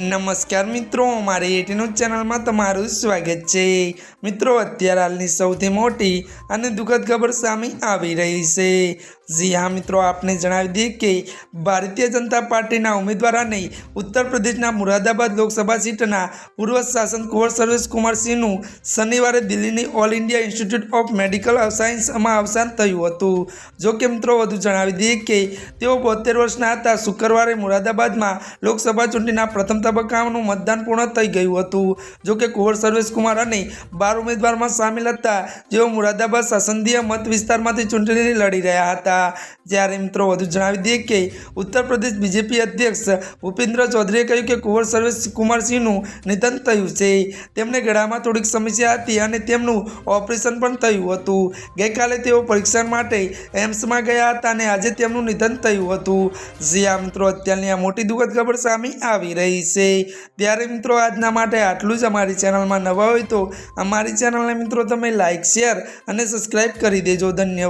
नमस्कार मित्रों, हमारे एटी न्यूज़ चैनल में तमारू स्वागत है। मित्रों, अत्यारे हालनी सौथी मोटी अने दुखद खबर सामे आवी रही है। जी हाँ मित्रों, आपने जणावी दीए कि भारतीय जनता पार्टीना उम्मीदवारों उत्तर प्रदेशना मुरादाबाद लोकसभा सीटना पूर्व शासन कुंवर सर्वेश कुमार सिंहનું शनिवारे दिल्लीની all India institute of medical सायन्सમાં अवसान થયું હતું। જો કે મિત્રો વધુ જણાવી દઈએ કે તેઓ 72 વર્ષના હતા। શુક્રવારે મુરાદાબાદમાં લોકસભા ચૂંટણીના પ્રથમ તબક્કાનું મતદાન પૂર્ણ થઈ ગયું હતું। જો કે કુંવર સર્વેશ કુમાર અને 12 ઉમેદવારમાં સામેલ હતા, જેઓ મુરાદાબાદ સંસદીય મત વિસ્તારમાંથી ચૂંટણી લડી રહ્યા હતા। જ્યારે મિત્રો વધુ જણાવી દઈએ કે ઉત્તર પ્રદેશ બીજેપી અધ્યક્ષ ભૂપેન્દ્ર ચૌધરીએ કહ્યું કે કુંવર સર્વેશ કુમાર સિંહનું નિધન થયું છે। તેમને ગળામાં થોડીક સમસ્યા હતી અને તેમનું ઓપરેશન પણ થયું હતું। ગઈકાલે તેઓ પરીક્ષણ માટે એમ્સમાં ગયા હતા અને આજે તેમનું નિધન થયું હતું। जी हाँ मित्रों, અત્યારની આ મોટી દુઃખદ ખબર સામે આવી રહી છે। ત્યારે મિત્રો આજના માટે આટલું જ। અમારી ચેનલમાં નવા હોય તો અમારી ચેનલને મિત્રો તમે લાઇક, શેર અને સબસ્ક્રાઇબ કરી દેજો। ધન્યવાદ।